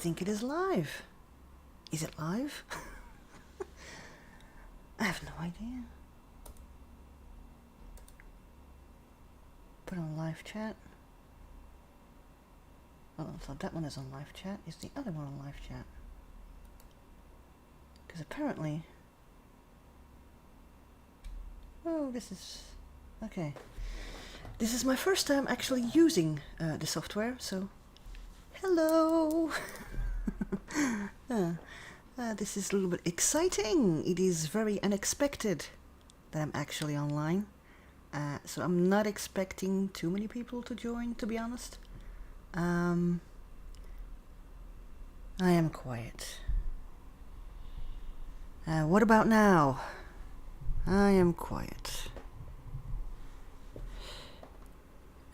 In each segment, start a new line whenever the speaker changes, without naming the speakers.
think it is live. Is it live? I have no idea. Put on live chat. Oh, so that one is on live chat. Is the other one on live chat? Because apparently... Oh, this is... Okay. This is my first time actually using the software, so... Hello! This is a little bit exciting. It is very unexpected that I'm actually online. So I'm not expecting too many people to join, to be honest. I am quiet. What about now? I am quiet.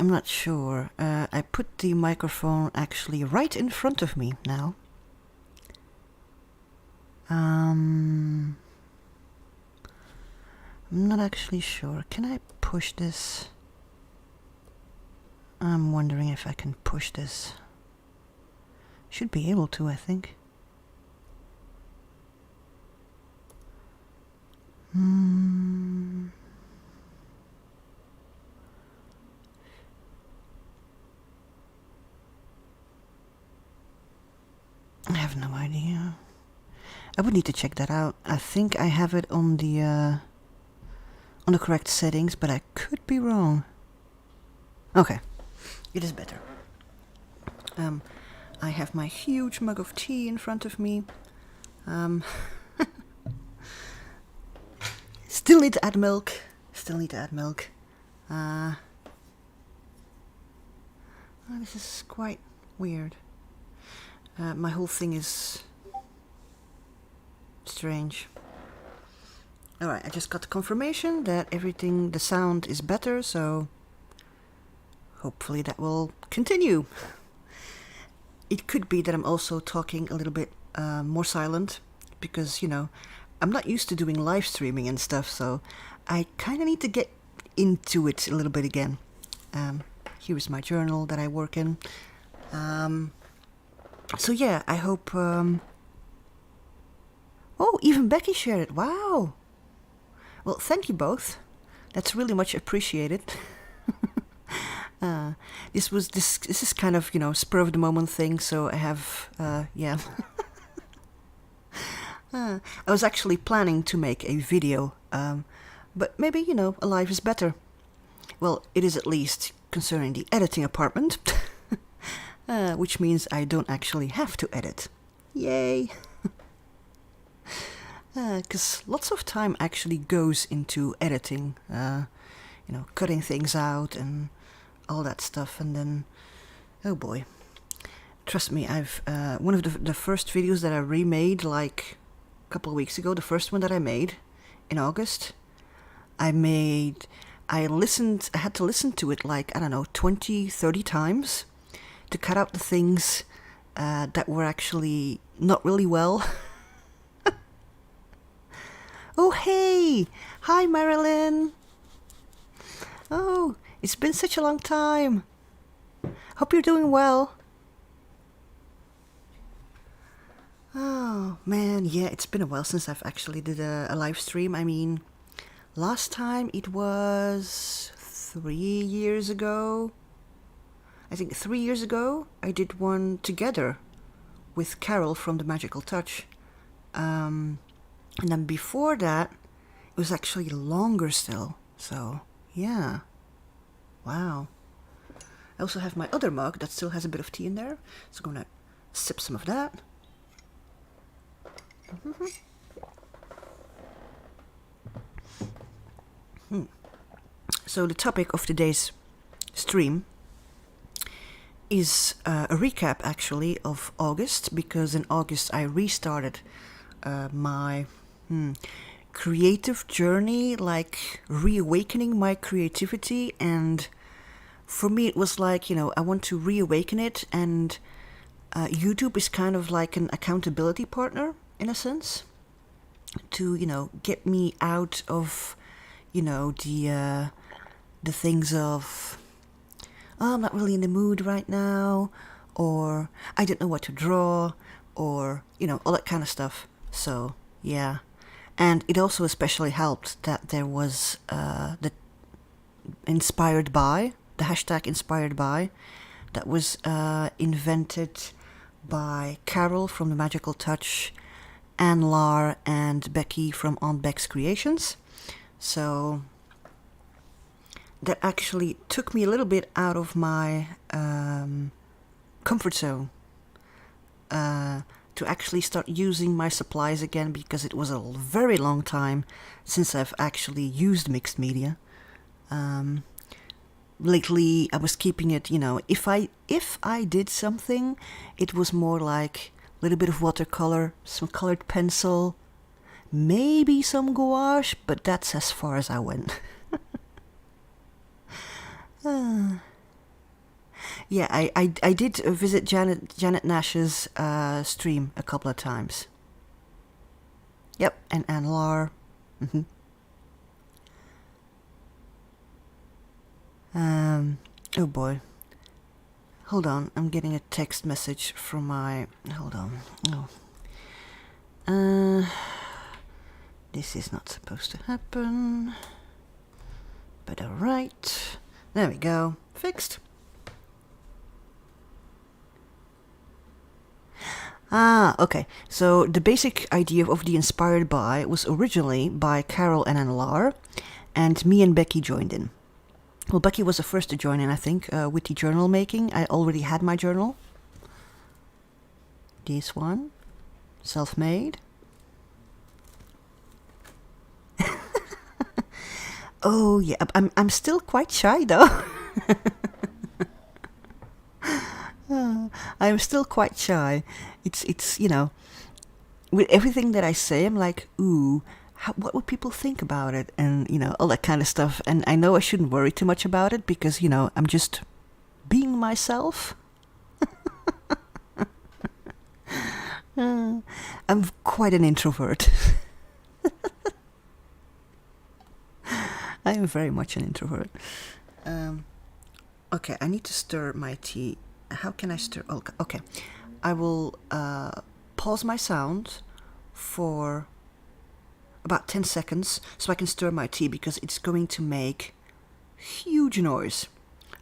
I'm not sure. I put the microphone actually right in front of me now. I'm not actually sure. Can I push this? I'm wondering if I can push this. Should be able to, I think. I have no idea. I would need to check that out. I think I have it on the correct settings, but I could be wrong. Okay, it is better. I have my huge mug of tea in front of me. Still need to add milk. This is quite weird. My whole thing is strange. Alright, I just got the confirmation that everything, the sound is better, so hopefully that will continue. It could be that I'm also talking a little bit more silent, because, you know, I'm not used to doing live streaming and stuff, so I kind of need to get into it a little bit again. Here is my journal that I work in. So yeah, I hope... Oh, even Becky shared it. Wow. Well, thank you both. That's really much appreciated. This is kind of, you know, spur of the moment thing, so I have, yeah. I was actually planning to make a video, but maybe, you know, a live is better. Well, it is at least concerning the editing apartment, which means I don't actually have to edit. Yay! Because lots of time actually goes into editing, you know, cutting things out and all that stuff, and then, oh boy. Trust me, I've, one of the first videos that I remade, like, a couple of weeks ago, the first one that I made, in August, I had to listen to it, like, I don't know, 20, 30 times, to cut out the things, that were actually not really well. Oh, hey! Hi, Marilyn! Oh, it's been such a long time. Hope you're doing well. Oh, man, yeah, it's been a while since I've actually did a live stream. I mean, last time it was 3 years ago. I think 3 years ago, I did one together with Carol from the Magickal Touch. And then before that, it was actually longer still. So, yeah. Wow. I also have my other mug that still has a bit of tea in there. So I'm going to sip some of that. So the topic of today's stream is a recap, actually, of August. Because in August I restarted my... creative journey, like reawakening my creativity, and for me it was like, you know, I want to reawaken it, and YouTube is kind of like an accountability partner in a sense to, you know, get me out of, you know, the things of, oh, I'm not really in the mood right now, or I didn't know what to draw, or, all that kind of stuff. So, yeah. And it also especially helped that there was the hashtag inspired by, that was invented by Carol from the Magickal Touch, and Lahr and Becky from Auntbecscreations. So that actually took me a little bit out of my comfort zone to actually start using my supplies again, because it was a very long time since I've actually used mixed media. Lately I was keeping it, if I did something, it was more like a little bit of watercolor, some colored pencil, maybe some gouache, but that's as far as I went. Yeah, I did visit Janet Nash's stream a couple of times. Yep, and Lahr. Oh boy. Hold on, I'm getting a text message from my... Hold on. Oh. This is not supposed to happen. But alright. There we go. Fixed. Okay. So the basic idea of the inspired by was originally by Carol and Lahr, and me and Becky joined in. Well, Becky was the first to join in, I think, with the journal making. I already had my journal. This one. Self-made. Oh, yeah. I'm still quite shy, though. I'm still quite shy. It's with everything that I say, I'm like, ooh, what would people think about it? And, all that kind of stuff. And I know I shouldn't worry too much about it because, I'm just being myself. I'm quite an introvert. I am very much an introvert. Okay, I need to stir my tea. How can I stir? Okay. I will pause my sound for about 10 seconds so I can stir my tea, because it's going to make huge noise.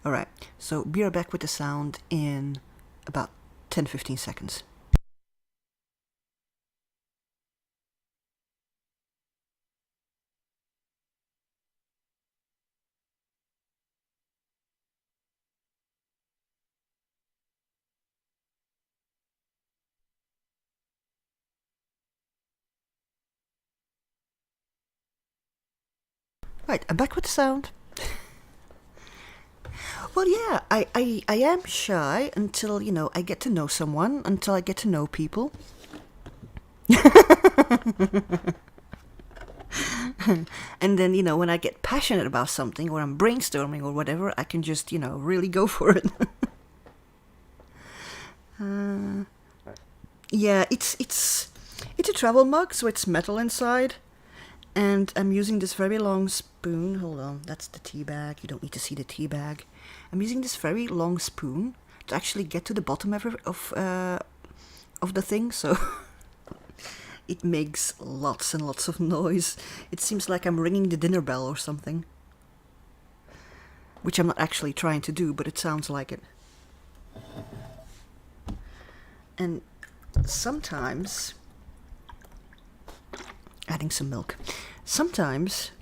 Alright, so be right back with the sound in about 10-15 seconds. Right, I'm back with the sound. Well, yeah, I am shy until, I get to know someone, until I get to know people. And then, when I get passionate about something, or I'm brainstorming or whatever, I can just, really go for it. Yeah, it's a travel mug, so it's metal inside. And I'm using this very long spoon. Hold on, that's the tea bag. You don't need to see the tea bag. I'm using this very long spoon to actually get to the bottom of the thing, so it makes lots and lots of noise. It seems like I'm ringing the dinner bell or something. Which I'm not actually trying to do, but it sounds like it. And sometimes... adding some milk. Sometimes,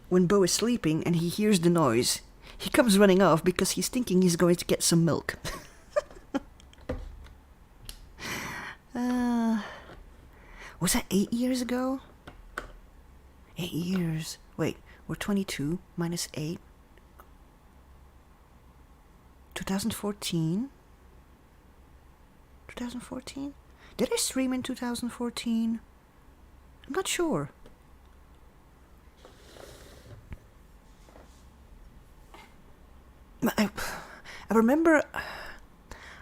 when Bo is sleeping and he hears the noise, he comes running off because he's thinking he's going to get some milk. Was that 8 years ago? 8 years. Wait, we're 22 minus 8. 2014? 2014? Did I stream in 2014? I'm not sure. I remember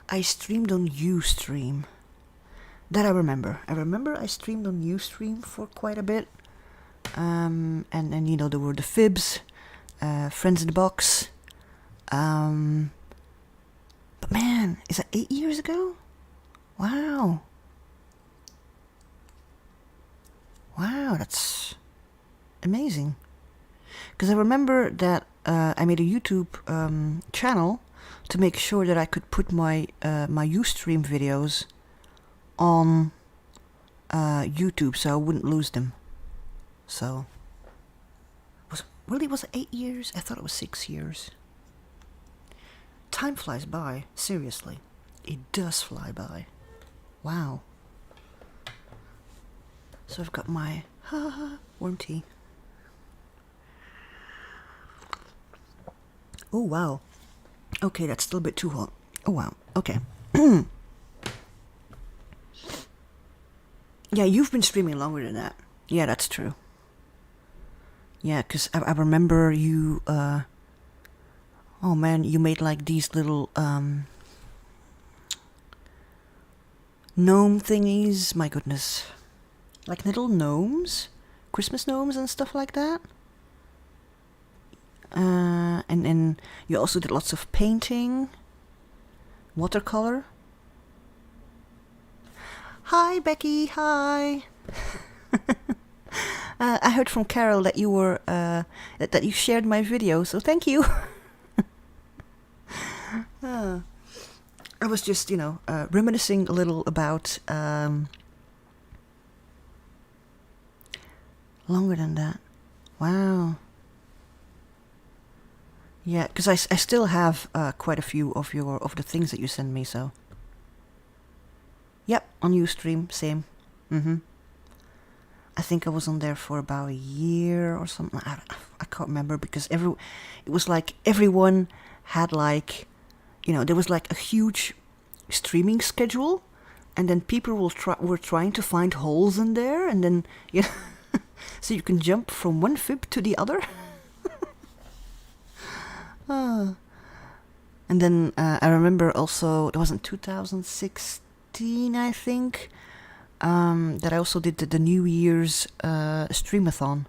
I streamed on Ustream. That I remember. I streamed on Ustream for quite a bit. And there were the Fibs, Friends in the Box. But man, is that 8 years ago? Wow. Wow, that's amazing. Because I remember that I made a YouTube channel to make sure that I could put my Ustream videos on YouTube so I wouldn't lose them. So, was it 8 years? I thought it was 6 years. Time flies by, seriously. It does fly by. Wow. So I've got my warm tea. Oh wow. Okay, that's still a bit too hot. Oh wow. Okay. Yeah, you've been streaming longer than that. Yeah, that's true. Yeah, because I remember you, oh man, you made like these little, gnome thingies. My goodness. Like little gnomes? Christmas gnomes and stuff like that? And then you also did lots of painting. Watercolor. Hi, Becky. Hi. I heard from Carol that you were that you shared my video, so thank you. I was just, reminiscing a little about longer than that. Wow. Yeah, because I still have quite a few of the things that you send me. So. Yep, on Ustream, same. I think I was on there for about a year or something. I can't remember because it was like everyone had like, there was like a huge streaming schedule, and then people were trying to find holes in there, and then so you can jump from one fib to the other. And then I remember also it was in 2016, I think. That I also did the New Year's streamathon.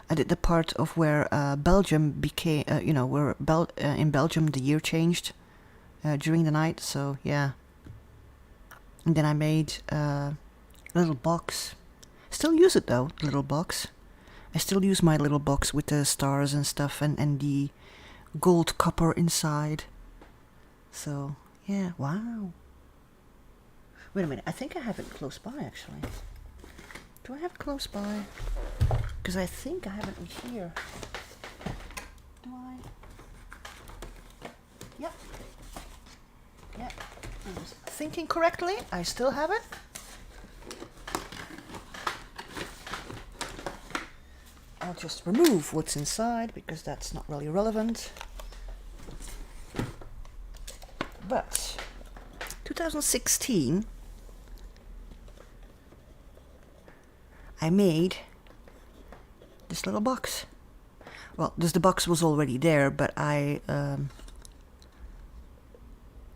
I did the part of where Belgium became, where in Belgium the year changed during the night. So yeah. And then I made a little box. Still use it though, the little box. I still use my little box with the stars and stuff and the gold copper inside. So yeah, wow. Wait a minute, I think I have it close by actually. Do I have it close by? Because I think I have it in here. Do I? Yep. Yep. I was thinking correctly. I still have it. I'll just remove what's inside because that's not really relevant. But 2016 I made this little box. Well, the box was already there, but I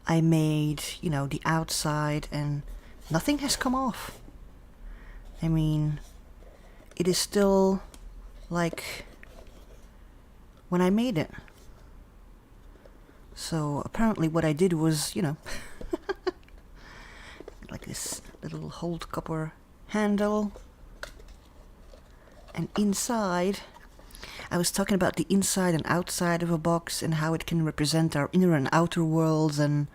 made, the outside, and nothing has come off. I mean, it is still like when I made it. So apparently what I did was, like this little hold copper handle. And inside, I was talking about the inside and outside of a box and how it can represent our inner and outer worlds, and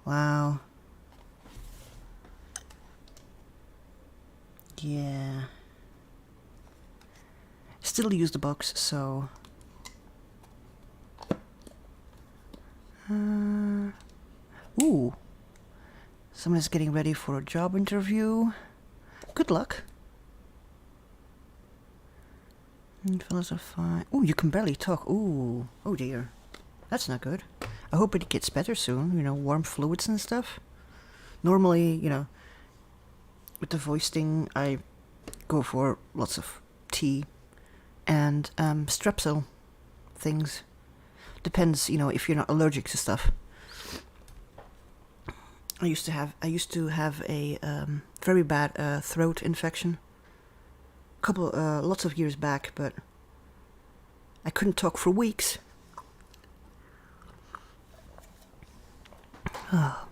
wow. Yeah. Still use the box, so. Ooh. Someone is getting ready for a job interview. Good luck. Philosophy. Ooh, you can barely talk. Ooh. Oh dear. That's not good. I hope it gets better soon. Warm fluids and stuff. Normally, with the voice thing, I go for lots of tea and strepsil things. Depends, if you're not allergic to stuff. I used to have a very bad throat infection. Lots of years back, but I couldn't talk for weeks. Oh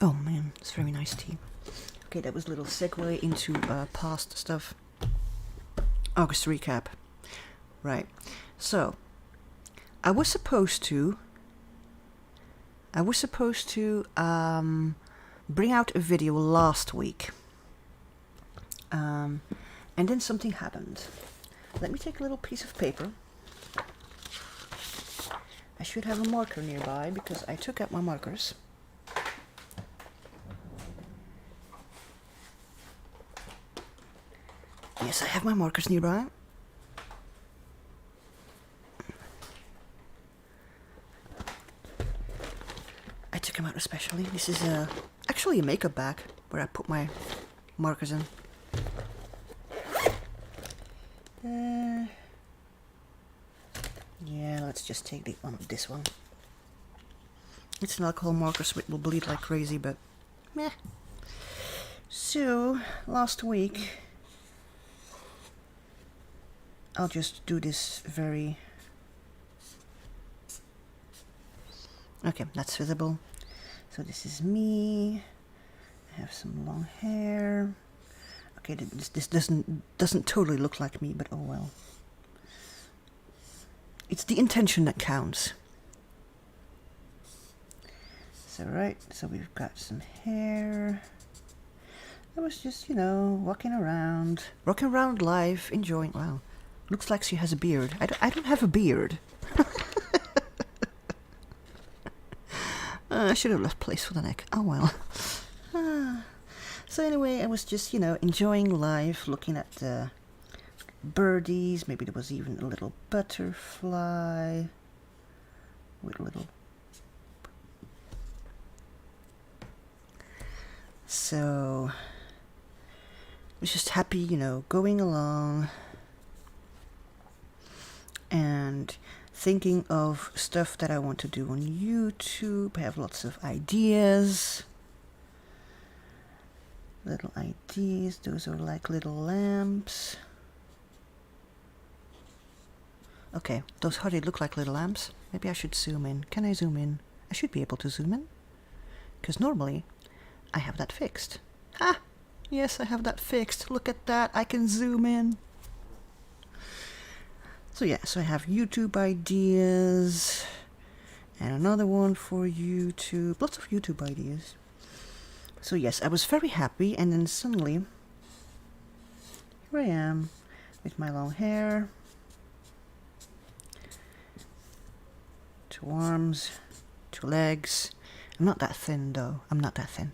man, it's very nice tea. Okay, that was a little segue into past stuff. August recap. Right. So, I was supposed to bring out a video last week. And then something happened. Let me take a little piece of paper. I should have a marker nearby because I took out my markers. Yes, I have my markers nearby. I took them out especially. This is actually a makeup bag where I put my markers in. Yeah, let's just take this one. It's an alcohol marker, so it will bleed like crazy, but meh. So, last week, I'll just do this very... Okay, that's visible. So this is me. I have some long hair. Okay, this doesn't totally look like me, but oh well. It's the intention that counts. So right, so we've got some hair. I was just, you know, walking around life, enjoying. Wow, looks like she has a beard. I don't have a beard. I should have left place for the neck. Oh well. So anyway, I was just, you know, enjoying life, looking at the birdies. Maybe there was even a little butterfly with a little... So I was just happy, you know, going along and thinking of stuff that I want to do on YouTube. I have lots of ideas. Little ideas. Those are like little lamps. Okay, those hardly look like little lamps. Maybe I should zoom in. Can I zoom in? I should be able to zoom in. Because normally I have that fixed. Ah! Yes, I have that fixed. Look at that. I can zoom in. So yeah, so I have YouTube ideas and another one for YouTube. Lots of YouTube ideas. So yes, I was very happy, and then suddenly here I am with my long hair, 2 arms, 2 legs. I'm not that thin though. I'm not that thin.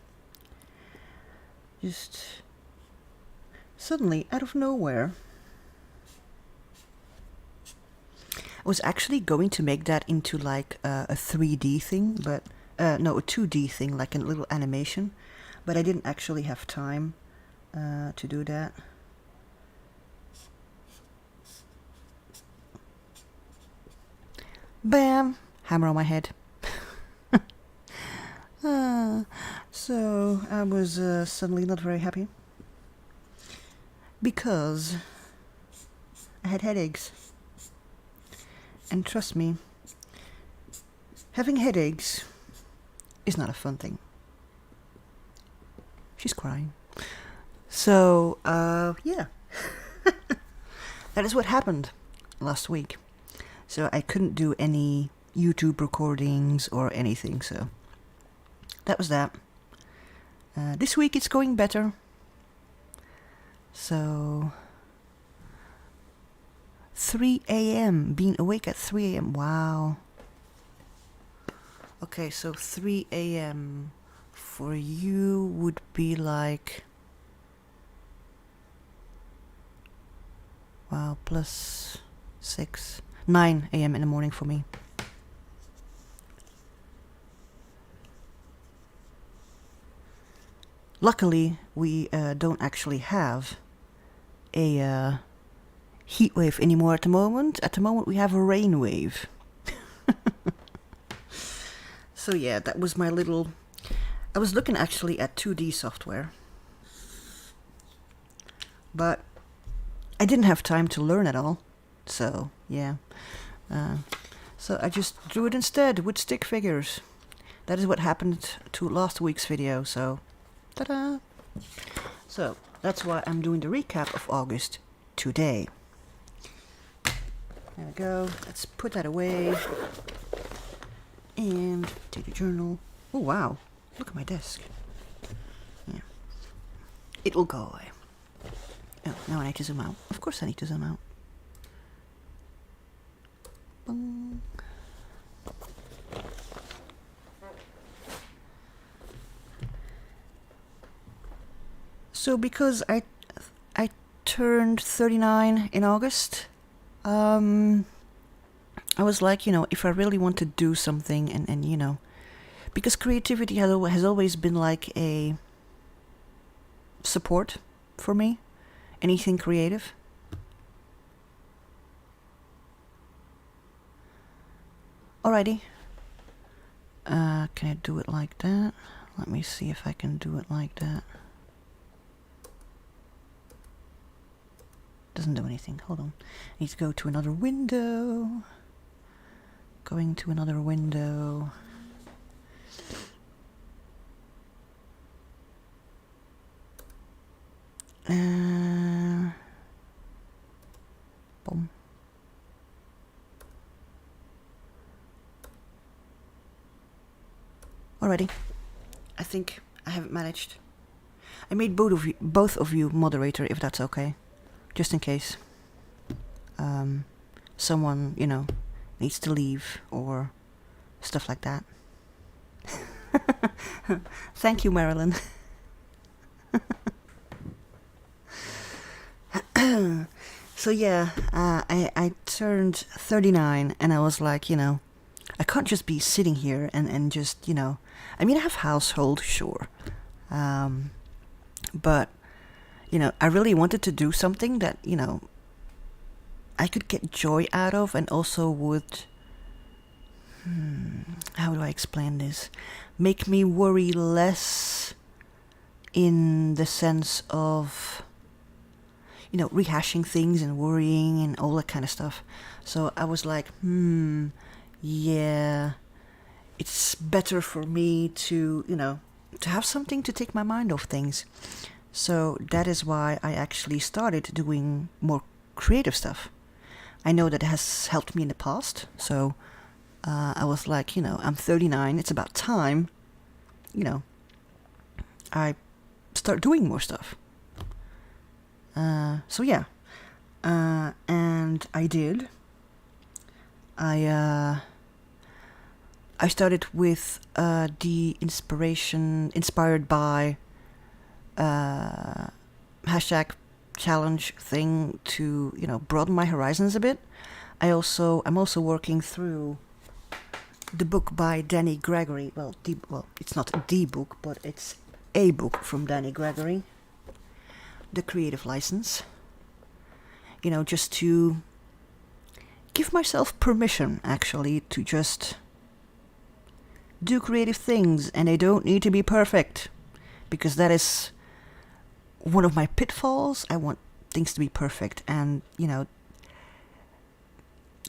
Just suddenly out of nowhere, I was actually going to make that into like a 3D thing, but no, a 2D thing, like a little animation, but I didn't actually have time to do that. Bam! Hammer on my head. So I was suddenly not very happy because I had headaches. And trust me, having headaches is not a fun thing. She's crying. So, yeah. That is what happened last week. So I couldn't do any YouTube recordings or anything, so that was that. This week it's going better. So... 3 a.m. Being awake at 3 a.m. Wow. Okay, so 3 a.m. for you would be like... Wow, plus 6. 9 a.m. in the morning for me. Luckily, we don't actually have a... heat wave anymore at the moment. At the moment we have a rain wave. So yeah, that was my little... I was looking actually at 2D software, but I didn't have time to learn it all. So yeah, so I just drew it instead with stick figures. that is what happened to last week's video, so ta-da! So that's why I'm doing the recap of August today. There we go. Let's put that away. And take the journal. Oh wow, look at my desk. Yeah. It will go away. Oh, now I need to zoom out. Of course I need to zoom out. Boom. So because I turned 39 in August, I was like, you know, if I really want to do something and you know, because creativity has always been like a support for me, anything creative. Alrighty. Can I do it like that? Let me see if I can do it like that. Doesn't do anything. Hold on. I need to go to another window. Going to another window. Boom. Alrighty. I think I haven't managed. I made both of you moderator, if that's okay. Just in case someone, you know, needs to leave or stuff like that. Thank you, Marilyn. So yeah, I turned 39 and I was like, you know, I can't just be sitting here and just, you know, I mean, I have household, sure. But, you know, I really wanted to do something that, you know, I could get joy out of and also would, how do I explain this? Make me worry less in the sense of, you know, rehashing things and worrying and all that kind of stuff. So I was like, yeah, it's better for me to, you know, to have something to take my mind off things. So that is why I actually started doing more creative stuff. I know that it has helped me in the past. So I was like, you know, I'm 39. It's about time, you know, I start doing more stuff. So yeah, and I did. I started with the inspired by hashtag challenge thing to, you know, broaden my horizons a bit. I'm also working through the book by Danny Gregory. Well, it's not the book, but it's a book from Danny Gregory. The Creative License. You know, just to give myself permission, actually, to just do creative things, and they don't need to be perfect, because that is one of my pitfalls. I want things to be perfect, and, you know,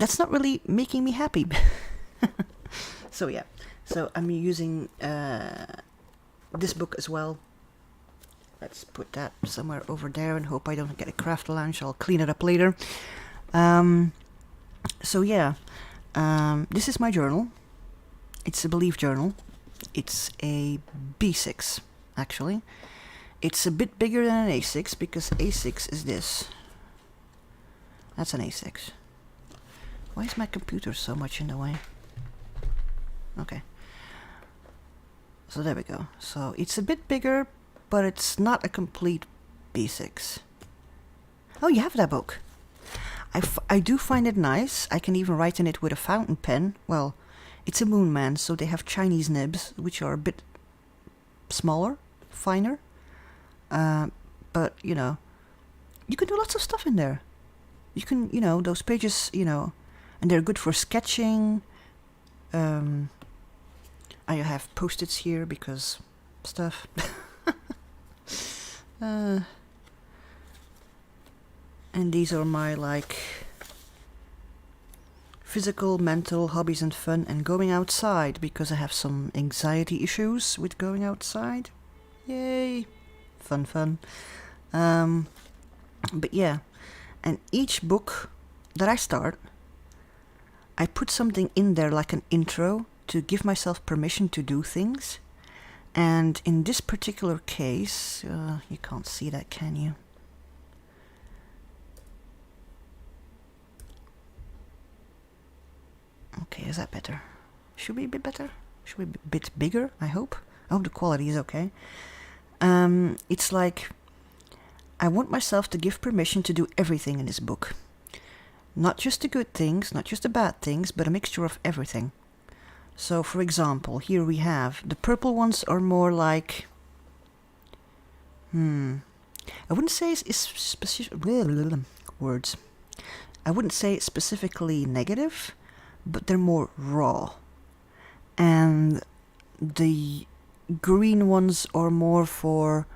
that's not really making me happy. So yeah, so I'm using this book as well. Let's put that somewhere over there and hope I don't get a craft lunch. I'll clean it up later. So yeah, this is my journal. It's a belief journal. It's a B6, actually. It's a bit bigger than an A6 because A6 is this. That's an A6. Why is my computer so much in the way? Okay. So there we go. So it's a bit bigger, but it's not a complete B6. Oh, you have that book. I do find it nice. I can even write in it with a fountain pen. Well, it's a Moon Man, so they have Chinese nibs, which are a bit smaller, finer. But, you know, you can do lots of stuff in there. You can, you know, those pages, you know, and they're good for sketching. I have post-its here because stuff. And these are my, like, physical, mental, hobbies and fun, and going outside because I have some anxiety issues with going outside. Yay! Fun, fun. But yeah, and each book that I start, I put something in there like an intro to give myself permission to do things. And in this particular case, you can't see that, can you? Okay, is that better? Should we be better? Should we be a bit bigger, I hope? I hope the quality is okay. It's like, I want myself to give permission to do everything in this book. Not just the good things, not just the bad things, but a mixture of everything. So, for example, here we have, the purple ones are more like, I wouldn't say it's specific, words. I wouldn't say it's specifically negative, but they're more raw. And the green ones are more for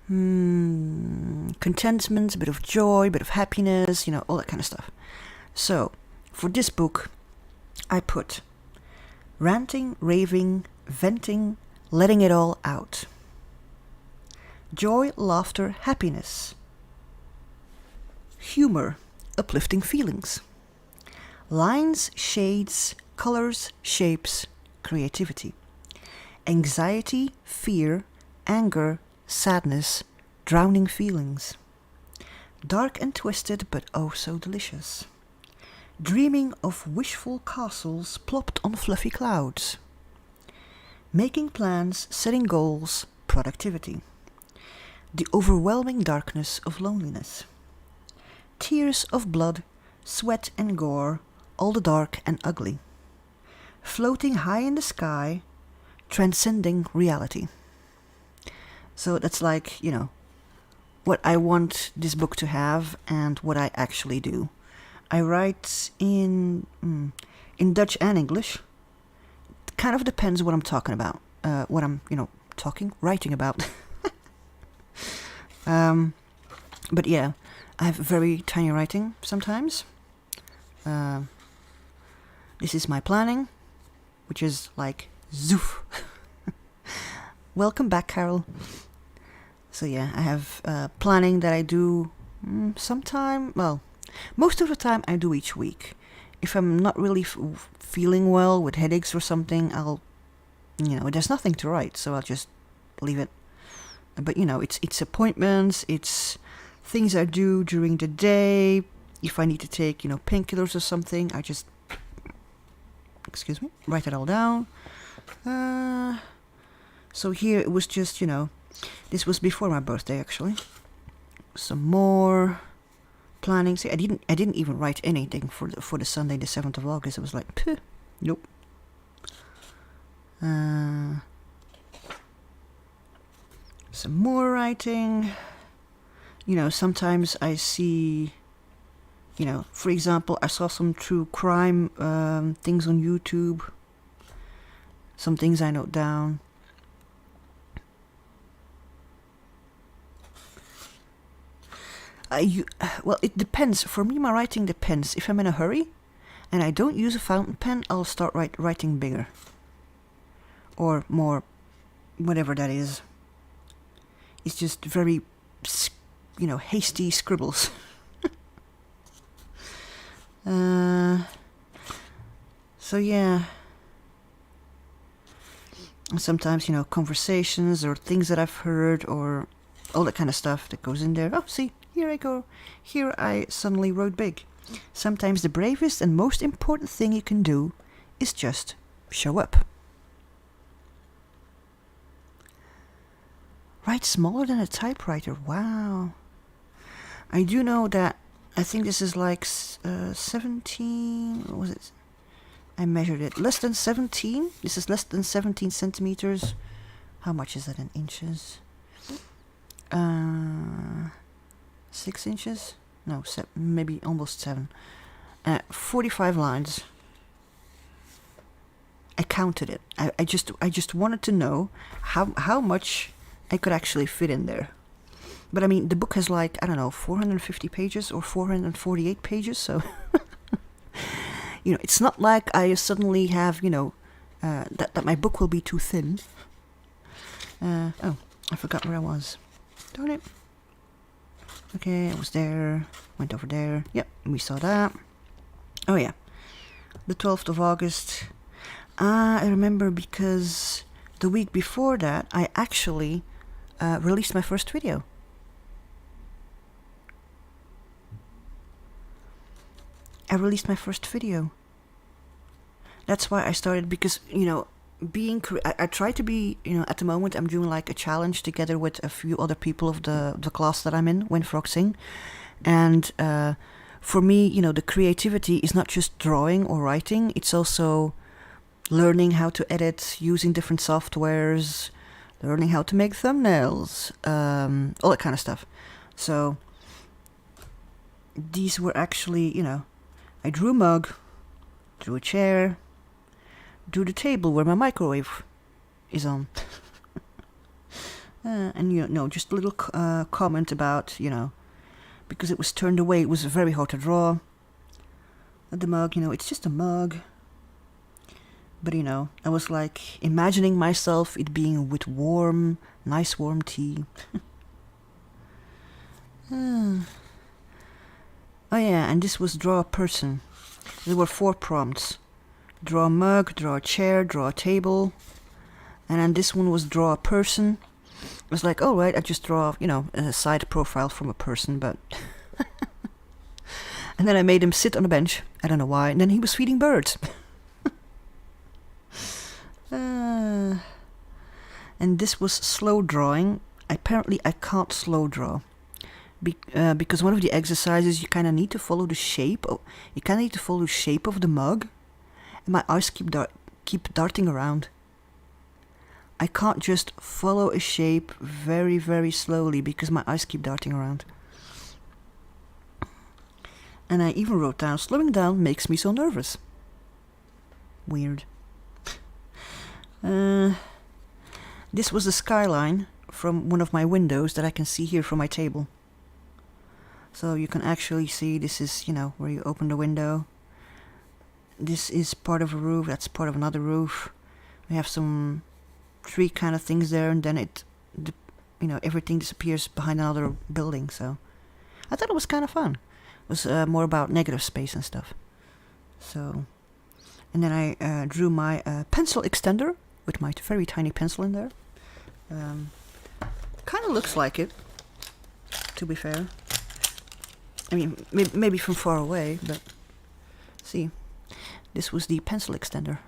contentment, a bit of joy, a bit of happiness, all that kind of stuff. So, for this book, I put ranting, raving, venting, letting it all out. Joy, laughter, happiness. Humor, uplifting feelings. Lines, shades, colors, shapes, creativity. Anxiety, fear, anger, sadness, drowning feelings. Dark and twisted, but oh so delicious. Dreaming of wishful castles plopped on fluffy clouds. Making plans, setting goals, productivity. The overwhelming darkness of loneliness. Tears of blood, sweat and gore, all the dark and ugly. Floating high in the sky, transcending reality. So that's like, what I want this book to have and what I actually do. I write in Dutch and English. It kind of depends what I'm talking about. What I'm, writing about. But yeah, I have very tiny writing sometimes. This is my planning, which is like zoof. Welcome back, Carol. So yeah, I have planning that I do most of the time I do each week. If I'm not really feeling well with headaches or something, there's nothing to write, so I'll just leave it. But it's appointments, it's things I do during the day. If I need to take, painkillers or something, I just, write it all down. So here it was just, this was before my birthday actually. Some more planning. See, I didn't even write anything for the Sunday, the 7th of August. It was like, nope. Some more writing. Sometimes I see, for example, I saw some true crime things on YouTube. Some things I note down. Well, it depends. For me, my writing depends. If I'm in a hurry and I don't use a fountain pen, I'll start writing bigger. Or more, whatever that is. It's just very, hasty scribbles. So yeah. And sometimes, conversations or things that I've heard or all that kind of stuff that goes in there. Oh, see, here I go. Here I suddenly wrote big. Sometimes the bravest and most important thing you can do is just show up. Write smaller than a typewriter. Wow. I do know that, I think this is like 17, what was it? I measured it. Less than 17. This is less than 17 centimeters. How much is that in inches? 6 inches? No, maybe almost 7. 45 lines. I counted it. I just wanted to know how much I could actually fit in there. But I mean, the book has like, 450 pages or 448 pages, so You know, it's not like I suddenly have, you know, that my book will be too thin. Oh, I forgot where I was. Darn it. Okay, I was there. Went over there. Yep, we saw that. Oh yeah. The 12th of August. I remember because the week before that, I actually released my first video. I released my first video. That's why I started, because, you know, I try to be, you know, at the moment I'm doing like a challenge together with a few other people of the class that I'm in when frogsing. And for me, you know, the creativity is not just drawing or writing, it's also learning how to edit using different softwares, learning how to make thumbnails, all that kind of stuff. So these were actually, you know, I drew a mug, drew a chair, drew the table where my microwave is on. And, you know, just a little comment about, you know, because it was turned away, it was very hard to draw. The mug, you know, it's just a mug. But, you know, I was like imagining myself it being with warm, nice warm tea. Oh yeah, and this was draw a person. There were 4 prompts. Draw a mug, draw a chair, draw a table. And then this one was draw a person. It was like, oh right, I just draw, you know, a side profile from a person, but... And then I made him sit on a bench. I don't know why. And then he was feeding birds. And this was slow drawing. Apparently I can't slow draw. Because one of the exercises you kind of need to follow the shape. You kind of need to follow the shape of the mug. And my eyes keep darting around. I can't just follow a shape very, very slowly because my eyes keep darting around. And I even wrote down, slowing down makes me so nervous. Weird. This was the skyline from one of my windows that I can see here from my table. So you can actually see this is, you know, where you open the window. This is part of a roof, that's part of another roof. We have some tree kind of things there, and then you know, everything disappears behind another building. So I thought it was kind of fun. It was more about negative space and stuff. So, and then I drew my pencil extender with my very tiny pencil in there. Kind of looks like it, to be fair. I mean, maybe from far away, but see, this was the pencil extender.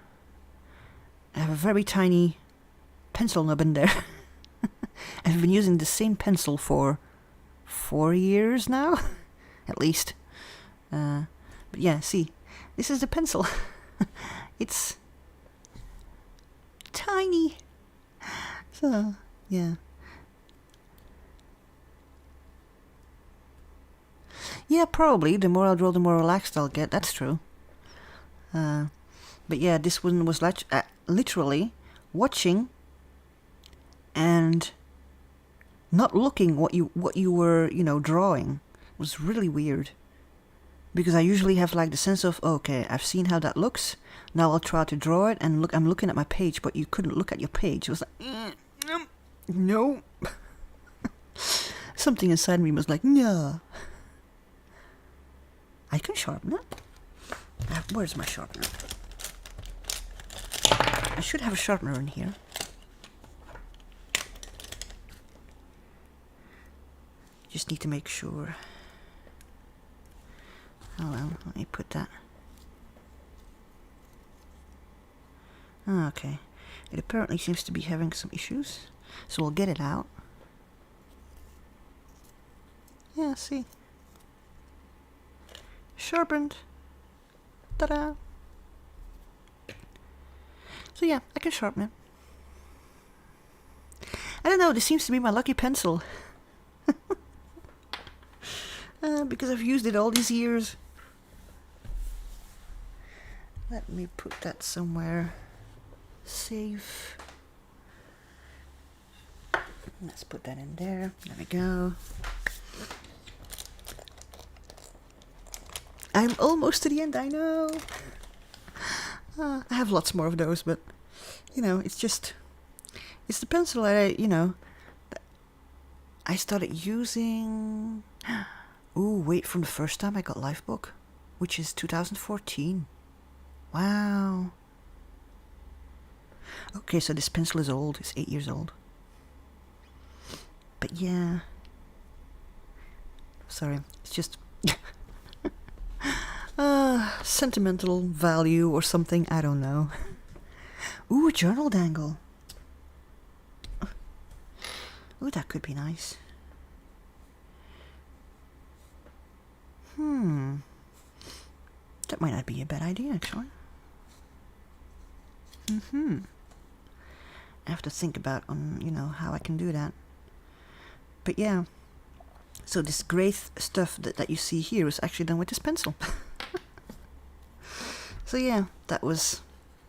I have a very tiny pencil nub in there. I've been using the same pencil for 4 years now, at least. But yeah, see, this is the pencil. It's tiny. So, yeah. Yeah, probably. The more I draw, the more relaxed I'll get. That's true. But yeah, this one was literally watching and not looking what you were, you know, drawing. It was really weird. Because I usually have like the sense of, okay, I've seen how that looks. Now I'll try to draw it, and look, I'm looking at my page, but you couldn't look at your page. It was like, no. Something inside me was like, no. I can sharpen it. Where's my sharpener? I should have a sharpener in here. Just need to make sure. Oh well, let me put that. Okay. It apparently seems to be having some issues. So we'll get it out. Yeah, see. Sharpened. Ta-da! So yeah, I can sharpen it. I don't know, this seems to be my lucky pencil. Because I've used it all these years. Let me put that somewhere safe. Let's put that in there. There we go. I'm almost to the end, I know. I have lots more of those, but, you know, it's the pencil I started using. Ooh, wait, from the first time I got Lifebook, which is 2014. Wow. Okay, so this pencil is old. It's 8 years old. But yeah. Sorry, it's just sentimental value or something, I don't know. Ooh, a journal dangle. Ooh, that could be nice. That might not be a bad idea, actually. I have to think about, how I can do that. But yeah. So this gray stuff that you see here is actually done with this pencil. So yeah, that was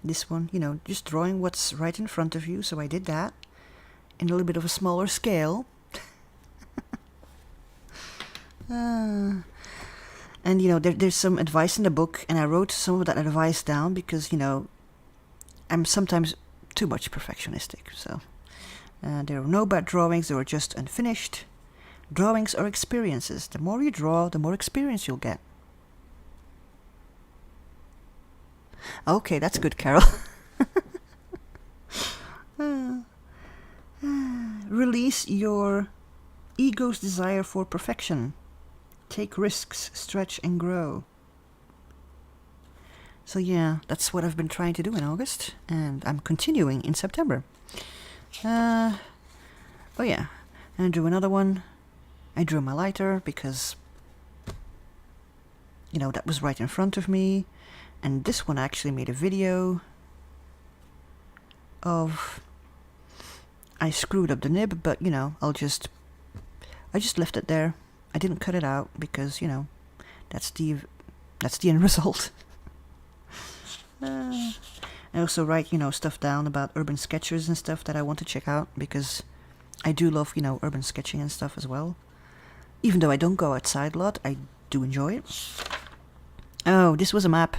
this one, just drawing what's right in front of you. So I did that in a little bit of a smaller scale. And there's some advice in the book, and I wrote some of that advice down because I'm sometimes too much perfectionistic. So there are no bad drawings, they were just unfinished. Drawings are experiences. The more you draw, the more experience you'll get. Okay, that's good, Carol. Release your ego's desire for perfection. Take risks, stretch and grow. So yeah, that's what I've been trying to do in August, and I'm continuing in September. Oh yeah, and I drew another one. I drew my lighter because, that was right in front of me. And this one I actually made a video of. I screwed up the nib, but I just left it there. I didn't cut it out because that's the end result. I also write stuff down about urban sketchers and stuff that I want to check out because I do love urban sketching and stuff as well. Even though I don't go outside a lot, I do enjoy it. Oh, this was a map.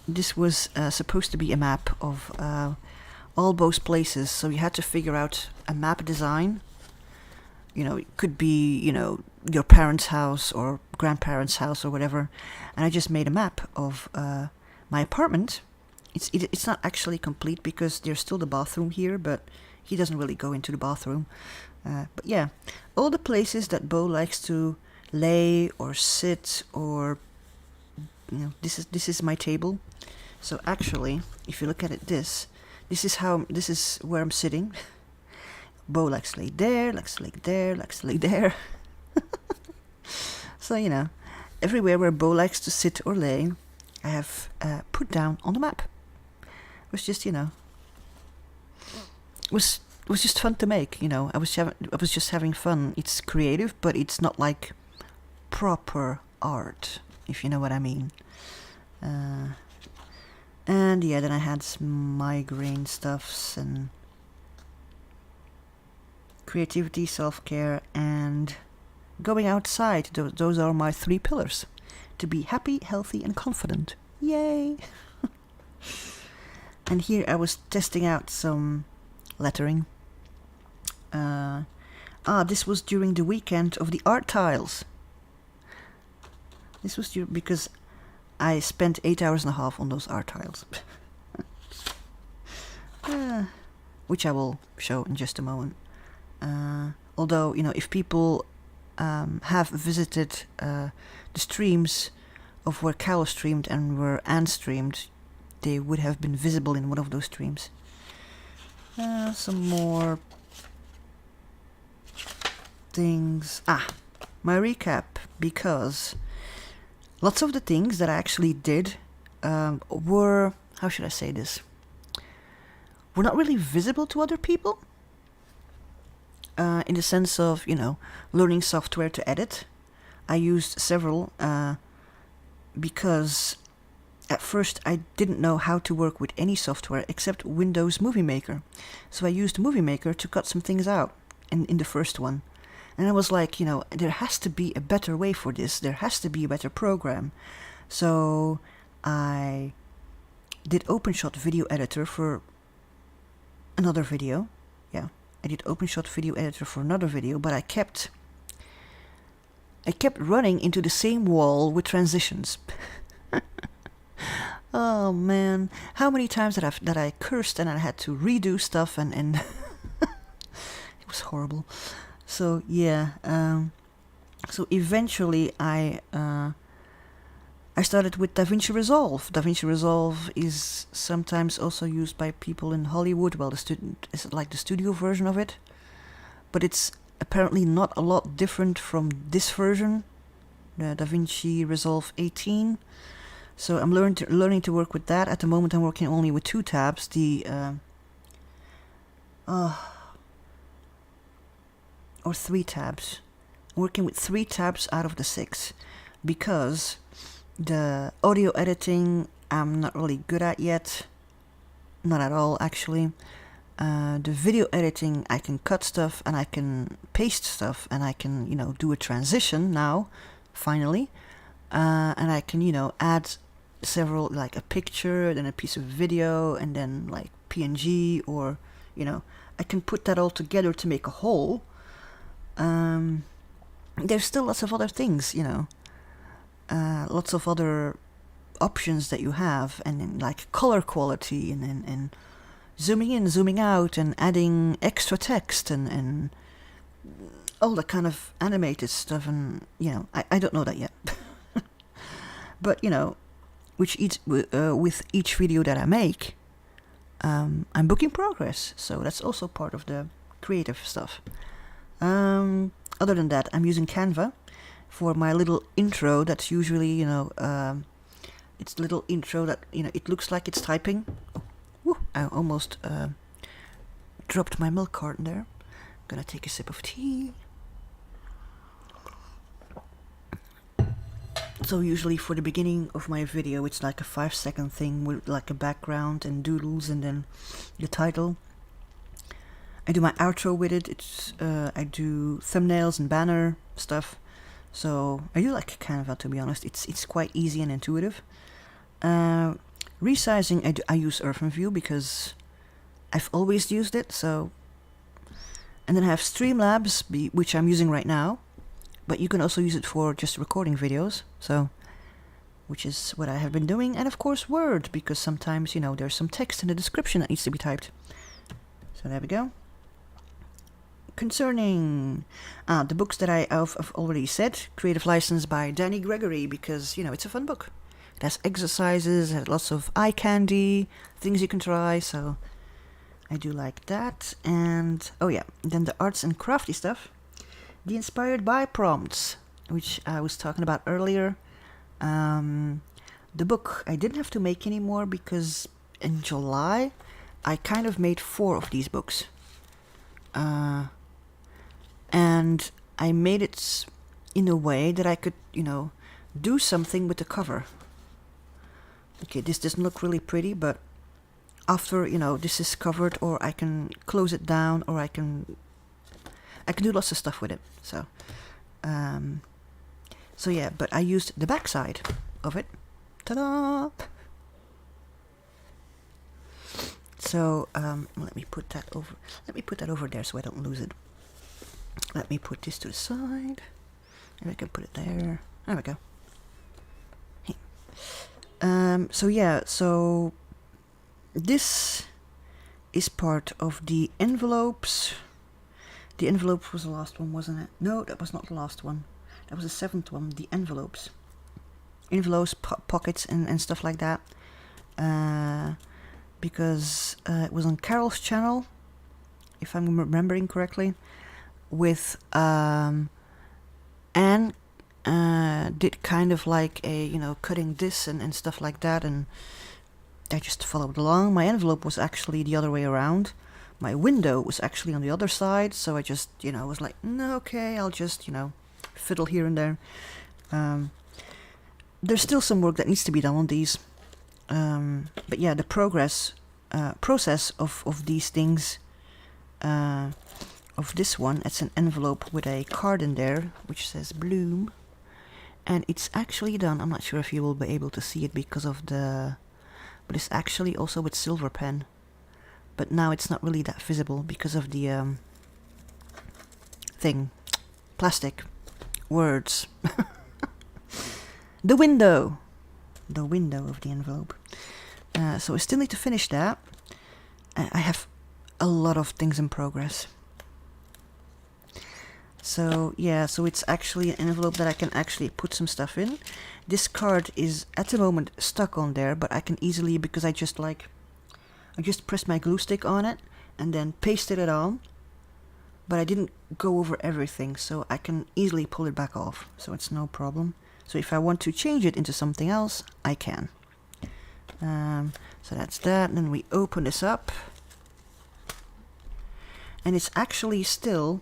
This was supposed to be a map of all those places, so you had to figure out a map design. It could be, your parents' house or grandparents' house or whatever. And I just made a map of my apartment. It's not actually complete because there's still the bathroom here, but he doesn't really go into the bathroom. But yeah, all the places that Bo likes to lay or sit or, this is my table. So actually, if you look at it, this is where I'm sitting. Bo likes to lay there, likes to lay there, likes to lay there. So, everywhere where Bo likes to sit or lay, I have put down on the map. It was just, was just fun to make, I was just having fun. It's creative, but it's not like proper art, if you know what I mean. And yeah, then I had some migraine stuffs and creativity, self-care, and going outside. Those are my 3 pillars. To be happy, healthy, and confident. Yay! And here I was testing out some lettering. This was during the weekend of the art tiles. This was because I spent 8 hours and a half on those art tiles. Which I will show in just a moment. Although, if people have visited the streams of where Carol streamed and where Anne streamed, they would have been visible in one of those streams. Some more things. My recap, because lots of the things that I actually did were, how should I say this, were not really visible to other people. In the sense of, learning software to edit. I used several because at first I didn't know how to work with any software except Windows Movie Maker. So I used Movie Maker to cut some things out in the first one. And I was like, there has to be a better way for this. There has to be a better program. So I did OpenShot video editor for another video. Yeah, I did OpenShot video editor for another video, but I kept running into the same wall with transitions. Oh man, how many times that I cursed and I had to redo stuff and it was horrible. So yeah, so eventually I started with DaVinci Resolve. DaVinci Resolve is sometimes also used by people in Hollywood. Well, it's like the studio version of it, but it's apparently not a lot different from this version, the DaVinci Resolve 18. So I'm learning to work with that. At the moment I'm working only with 2 tabs, or 3 tabs. I'm working with 3 tabs out of the 6, because the audio editing I'm not really good at yet. Not at all, actually. The video editing, I can cut stuff and I can paste stuff and I can, do a transition now, finally. And I can, add several, like a picture, then a piece of video, and then like PNG, or, I can put that all together to make a whole. There's still lots of other things, lots of other options that you have, and then like color quality, and zooming in, zooming out, and adding extra text, and all that kind of animated stuff, and I don't know that yet. But with each video that I make, I'm booking progress, so that's also part of the creative stuff. Other than that, I'm using Canva for my little intro. That's usually, it's a little intro that, it looks like it's typing. Woo, I almost dropped my milk carton there. Gonna take a sip of tea. So usually for the beginning of my video, it's like a 5-second thing with like a background and doodles and then the title. I do my outro with it. I do thumbnails and banner stuff. So I do like Canva, to be honest. It's quite easy and intuitive. Resizing, I use UrbanView because I've always used it. So, and then I have Streamlabs, which I'm using right now. But you can also use it for just recording videos, so, which is what I have been doing. And of course Word, because sometimes, there's some text in the description that needs to be typed. So there we go. Concerning the books that I've already said, Creative License by Danny Gregory, because, it's a fun book. It has exercises, it has lots of eye candy, things you can try, so I do like that. And, oh yeah, then the arts and crafty stuff. The Inspired by prompts, which I was talking about earlier. The book I didn't have to make anymore because in July I kind of made 4 of these books. And I made it in a way that I could, do something with the cover. Okay, this doesn't look really pretty, but after, this is covered, or I can close it down, or I can do lots of stuff with it. So, so yeah, but I used the back side of it. Ta-da! So, let me put that over there so I don't lose it. Let me put this to the side. And I can put it there. There we go. Hey. So yeah, so this is part of the envelopes. The envelope was the last one, wasn't it? No, that was not the last one. That was the 7th one, the envelopes. Envelopes, pockets, and stuff like that. Because it was on Carol's channel, if I'm remembering correctly, with Anne did kind of like a, cutting this and stuff like that, and I just followed along. My envelope was actually the other way around. My window was actually on the other side, so I just, was like, no, okay, I'll just, fiddle here and there. There's still some work that needs to be done on these. But yeah, the process of these things, of this one, it's an envelope with a card in there, which says Bloom. And it's actually done. I'm not sure if you will be able to see it because of the but it's actually also with silver pen. But now it's not really that visible because of the thing. Plastic. Words. The window. The window of the envelope. So I still need to finish that. I have a lot of things in progress. So yeah, so it's actually an envelope that I can actually put some stuff in. This card is at the moment stuck on there, but I can easily, because I just pressed my glue stick on it and then pasted it on. But I didn't go over everything, so I can easily pull it back off. So it's no problem. So if I want to change it into something else, I can. So that's that. And then we open this up. And it's actually still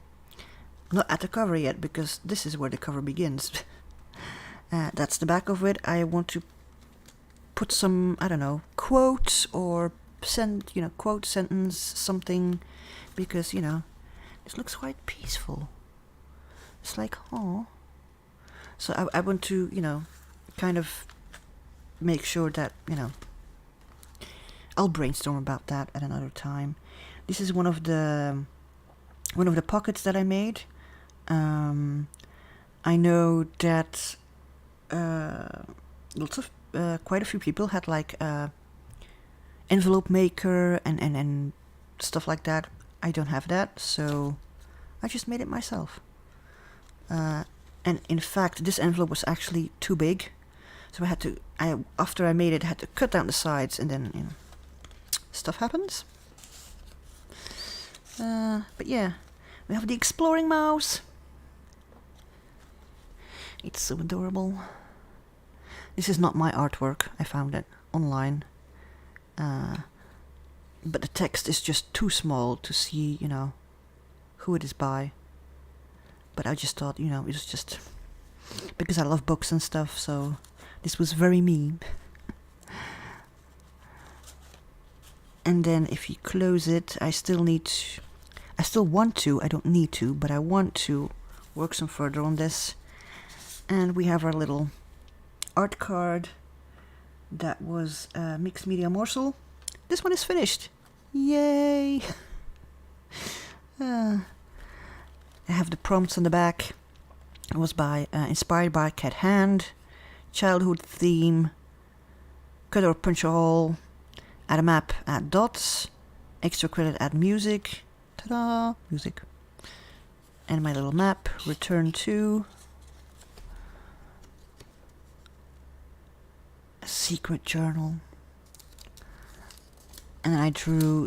not at the cover yet, because this is where the cover begins. That's the back of it. I want to put some, I don't know, quotes or quote, sentence, something, because, this looks quite peaceful. It's like, oh. So I want to, kind of make sure that, I'll brainstorm about that at another time. This is one of the pockets that I made. I know that quite a few people had like envelope maker and stuff like that. I don't have that, so I just made it myself. And in fact, this envelope was actually too big, so after I made it, I had to cut down the sides, and then stuff happens. But yeah, we have the exploring mouse. It's so adorable. This is not my artwork. I found it online. But the text is just too small to see, who it is by. But I just thought, it was just because I love books and stuff, so this was very me. And then if you close it, I don't need to, but I want to work some further on this. And we have our little art card that was a mixed media morsel. This one is finished. Yay! I have the prompts on the back. It was inspired by Cat Hand, childhood theme, cut or punch a hole, add a map, add dots, extra credit, add music. Ta-da! Music. And my little map, return to a secret journal. And I drew